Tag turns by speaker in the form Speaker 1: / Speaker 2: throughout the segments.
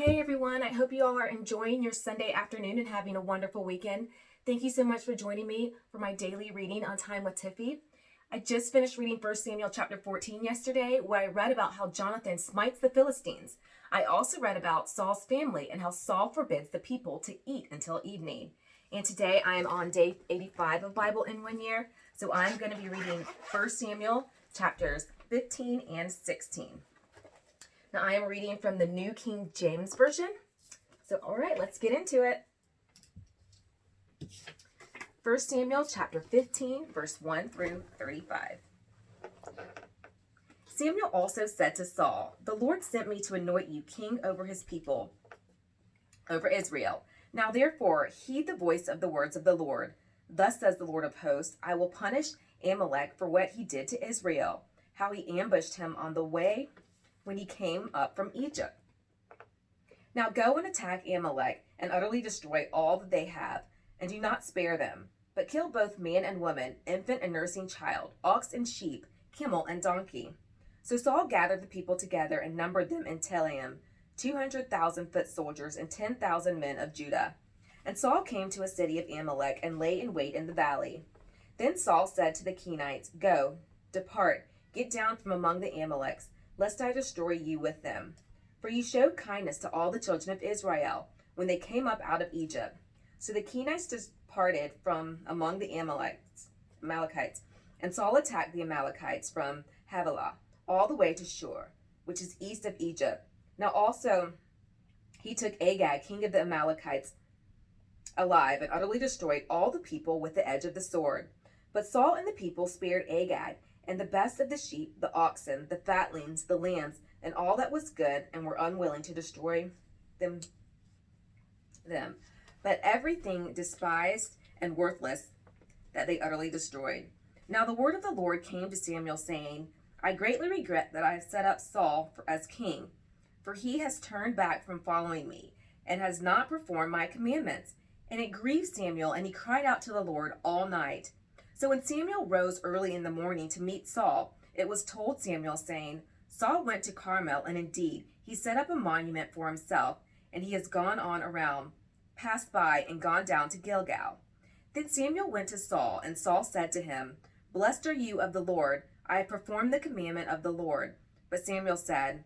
Speaker 1: Hey everyone, I hope you all are enjoying your Sunday afternoon and having a wonderful weekend. Thank you so much for joining me for my daily reading on Time with Tiffy. I just finished reading 1 Samuel chapter 14 yesterday, where I read about how Jonathan smites the Philistines. I also read about Saul's family and how Saul forbids the people to eat until evening. And today I am on day 85 of Bible in 1 year, so I'm going to be reading 1 Samuel chapters 15 and 16. Now I am reading from the New King James Version. So, all right, let's get into it. 1 Samuel chapter 15, verse 1 through 35. Samuel also said to Saul, "The Lord sent me to anoint you king over his people, over Israel. Now therefore, heed the voice of the words of the Lord. Thus says the Lord of hosts, I will punish Amalek for what he did to Israel, how he ambushed him on the way when he came up from Egypt. Now go and attack Amalek and utterly destroy all that they have, and do not spare them, but kill both man and woman, infant and nursing child, ox and sheep, camel and donkey." So Saul gathered the people together and numbered them in Telaim, 200,000 foot soldiers and 10,000 men of Judah. And Saul came to a city of Amalek and lay in wait in the valley. Then Saul said to the Kenites, "Go, depart, get down from among the Amaleks, lest I destroy you with them. For you showed kindness to all the children of Israel when they came up out of Egypt." So the Kenites departed from among the Amalekites, and Saul attacked the Amalekites from Havilah all the way to Shur, which is east of Egypt. Now also he took Agag, king of the Amalekites, alive, and utterly destroyed all the people with the edge of the sword. But Saul and the people spared Agag, and the best of the sheep, the oxen, the fatlings, the lambs, and all that was good, and were unwilling to destroy them. But everything despised and worthless that they utterly destroyed. Now the word of the Lord came to Samuel, saying, "I greatly regret that I have set up Saul as king, for he has turned back from following me, and has not performed my commandments." And it grieved Samuel, and he cried out to the Lord all night. So when Samuel rose early in the morning to meet Saul, it was told Samuel, saying, "Saul went to Carmel, and indeed he set up a monument for himself, and he has gone on around, passed by, and gone down to Gilgal." Then Samuel went to Saul, and Saul said to him, "Blessed are you of the Lord, I have performed the commandment of the Lord." But Samuel said,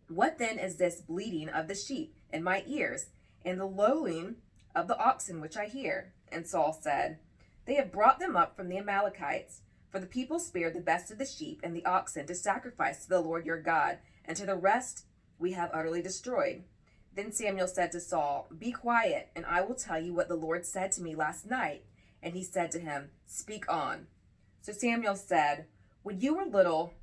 Speaker 1: "What then is this bleating of the sheep in my ears, and the lowing of the oxen which I hear?" And Saul said, "They have brought them up from the Amalekites. For the people spared the best of the sheep and the oxen to sacrifice to the Lord your God, and to the rest we have utterly destroyed." Then Samuel said to Saul, "Be quiet, and I will tell you what the Lord said to me last night." And he said to him, "Speak on." So Samuel said, "When you were little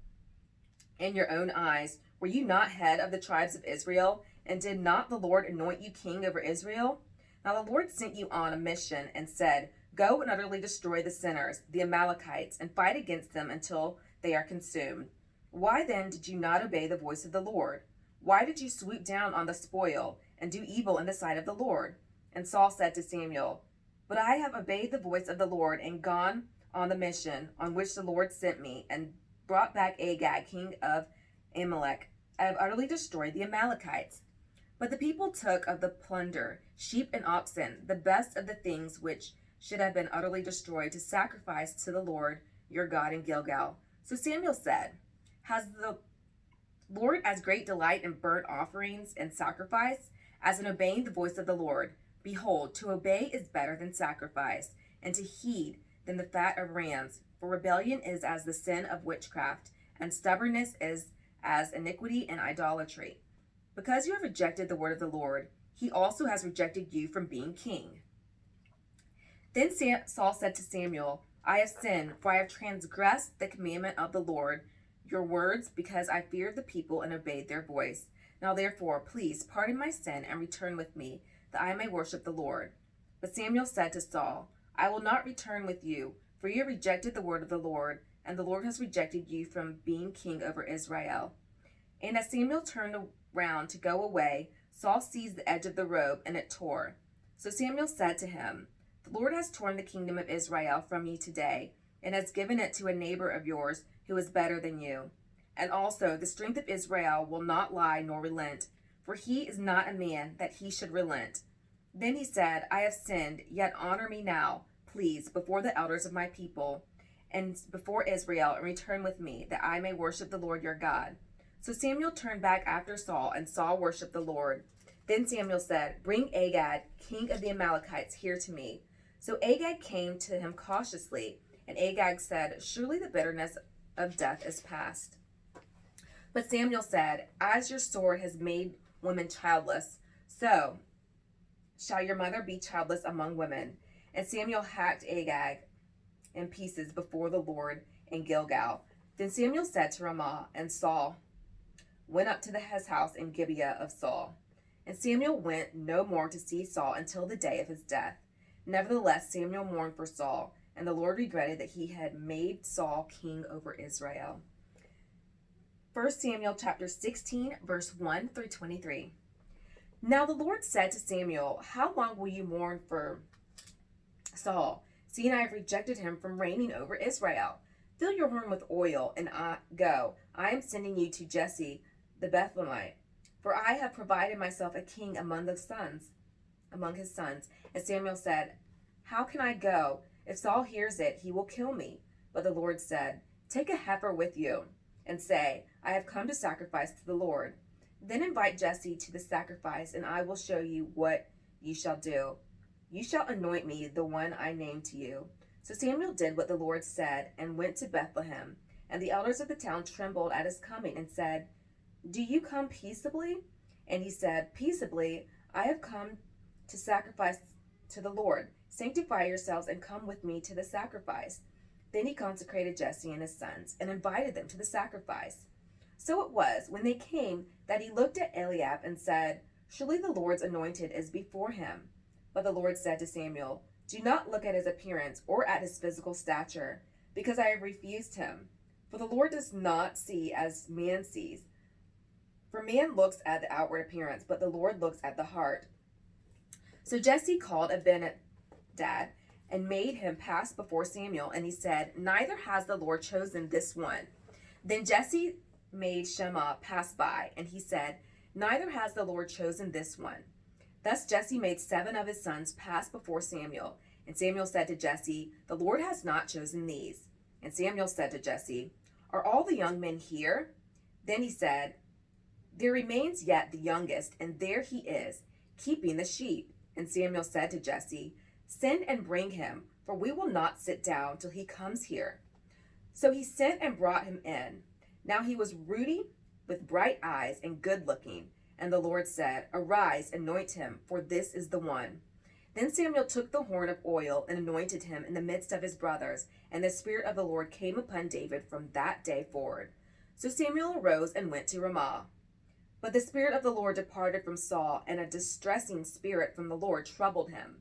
Speaker 1: in your own eyes, were you not head of the tribes of Israel? And did not the Lord anoint you king over Israel? Now the Lord sent you on a mission and said, 'Go and utterly destroy the sinners, the Amalekites, and fight against them until they are consumed.' Why then did you not obey the voice of the Lord? Why did you swoop down on the spoil and do evil in the sight of the Lord?" And Saul said to Samuel, "But I have obeyed the voice of the Lord and gone on the mission on which the Lord sent me, and brought back Agag, king of Amalek. I have utterly destroyed the Amalekites." But the people took of the plunder, sheep and oxen, the best of the things which should have been utterly destroyed, to sacrifice to the Lord your God in Gilgal. So Samuel said, "Has the Lord as great delight in burnt offerings and sacrifice as in obeying the voice of the Lord? Behold, to obey is better than sacrifice, and to heed than the fat of rams. For rebellion is as the sin of witchcraft, and stubbornness is as iniquity and idolatry. Because you have rejected the word of the Lord, he also has rejected you from being king." Then Saul said to Samuel, "I have sinned, for I have transgressed the commandment of the Lord, your words, because I feared the people and obeyed their voice. Now therefore, please pardon my sin and return with me, that I may worship the Lord." But Samuel said to Saul, "I will not return with you, for you have rejected the word of the Lord, and the Lord has rejected you from being king over Israel." And as Samuel turned around to go away, Saul seized the edge of the robe, and it tore. So Samuel said to him, "The Lord has torn the kingdom of Israel from you today, and has given it to a neighbor of yours who is better than you. And also the strength of Israel will not lie nor relent, for he is not a man that he should relent. Then he said, I have sinned, yet honor me now, please, before the elders of my people and before Israel, and return with me, that I may worship the Lord your God. So Samuel turned back after Saul, and Saul worshiped the Lord. Then Samuel said, Bring Agag, king of the Amalekites, here to me. So Agag came to him cautiously, and Agag said, Surely the bitterness of death is past. But Samuel said, As your sword has made women childless, so shall your mother be childless among women. And Samuel hacked Agag in pieces before the Lord in Gilgal. Then Samuel said to Ramah, and Saul went up to his house in Gibeah of Saul. And Samuel went no more to see Saul until the day of his death. Nevertheless, Samuel mourned for Saul, and the Lord regretted that he had made Saul king over Israel. 1 Samuel chapter 16, verse 1 through 23. Now the Lord said to Samuel, How long will you mourn for Saul, seeing I have rejected him from reigning over Israel? Fill your horn with oil, and go. I am sending you to Jesse the Bethlehemite, for I have provided myself a king among his sons. And Samuel said, How can I go? If Saul hears it, he will kill me. But the Lord said, Take a heifer with you, and say, I have come to sacrifice to the Lord. Then invite Jesse to the sacrifice, and I will show you what you shall do. You shall anoint me, the one I name to you. So Samuel did what the Lord said, and went to Bethlehem. And the elders of the town trembled at his coming, and said, Do you come peaceably? And he said, Peaceably, I have come to sacrifice to the Lord. Sanctify yourselves, and come with me to the sacrifice. Then he consecrated Jesse and his sons, and invited them to the sacrifice. So it was, when they came, that he looked at Eliab and said, Surely the Lord's anointed is before him. But the Lord said to Samuel, Do not look at his appearance or at his physical stature, because I have refused him. For the Lord does not see as man sees. For man looks at the outward appearance, but the Lord looks at the heart. So Jesse called Abinadab and made him pass before Samuel, and he said, Neither has the Lord chosen this one. Then Jesse made Shammah pass by, and he said, Neither has the Lord chosen this one. Thus Jesse made 7 of his sons pass before Samuel. And Samuel said to Jesse, The Lord has not chosen these. And Samuel said to Jesse, Are all the young men here? Then he said, There remains yet the youngest, and there he is, keeping the sheep. And Samuel said to Jesse, Send and bring him, for we will not sit down till he comes here. So he sent and brought him in. Now he was ruddy, with bright eyes, and good-looking. And the Lord said, Arise, anoint him, for this is the one. Then Samuel took the horn of oil and anointed him in the midst of his brothers, and the Spirit of the Lord came upon David from that day forward. So Samuel arose and went to Ramah. But the Spirit of the Lord departed from Saul, and a distressing spirit from the Lord troubled him.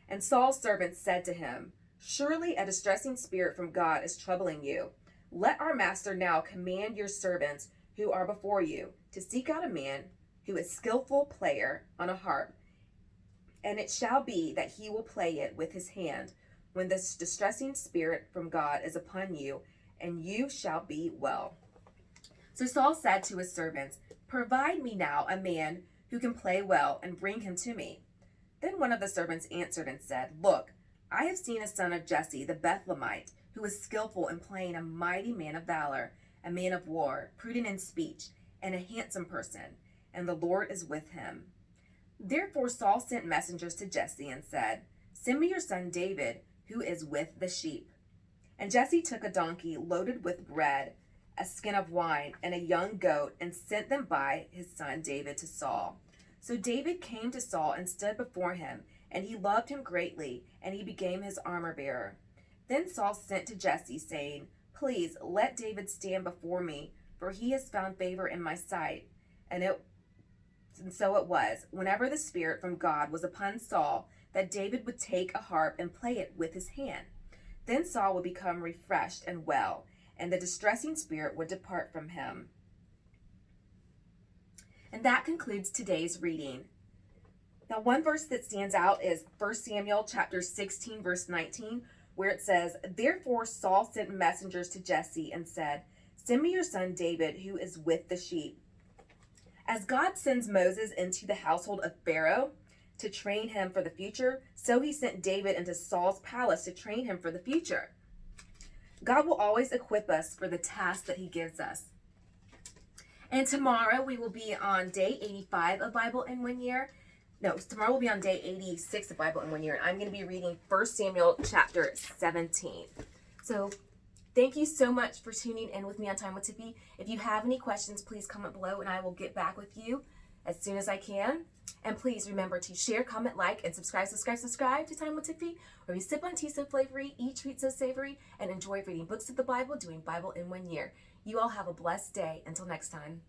Speaker 1: And Saul's servants said to him, Surely a distressing spirit from God is troubling you. Let our master now command your servants who are before you to seek out a man who is skillful player on a harp, and it shall be that he will play it with his hand when this distressing spirit from God is upon you, and you shall be well. So Saul said to his servants, Provide me now a man who can play well, and bring him to me. Then one of the servants answered and said, Look, I have seen a son of Jesse the Bethlehemite, who is skillful in playing, a mighty man of valor, a man of war, prudent in speech, and a handsome person, and the Lord is with him. Therefore Saul sent messengers to Jesse and said, Send me your son David, who is with the sheep. And Jesse took a donkey loaded with bread, a skin of wine, and a young goat, and sent them by his son David to Saul. So David came to Saul and stood before him, and he loved him greatly, and he became his armor-bearer. Then Saul sent to Jesse, saying, Please let David stand before me, for he has found favor in my sight. And so it was, whenever the Spirit from God was upon Saul, that David would take a harp and play it with his hand. Then Saul would become refreshed and well, and the distressing spirit would depart from him. And that concludes today's reading. Now, one verse that stands out is 1 Samuel chapter 16, verse 19, where it says, Therefore Saul sent messengers to Jesse and said, Send me your son David, who is with the sheep. As God sends Moses into the household of Pharaoh to train him for the future, so he sent David into Saul's palace to train him for the future. God will always equip us for the task that he gives us. And tomorrow we will be on day 85 of Bible in 1 Year. No, tomorrow we'll be on day 86 of Bible in 1 Year. And I'm going to be reading 1 Samuel chapter 17. So thank you so much for tuning in with me on Time with Tiffy. If you have any questions, please comment below and I will get back with you as soon as I can. And please remember to share, comment, like, and subscribe to Time with Tiffy, where we sip on tea so flavory, eat treats so savory, and enjoy reading books of the Bible, doing Bible in 1 Year. You all have a blessed day. Until next time.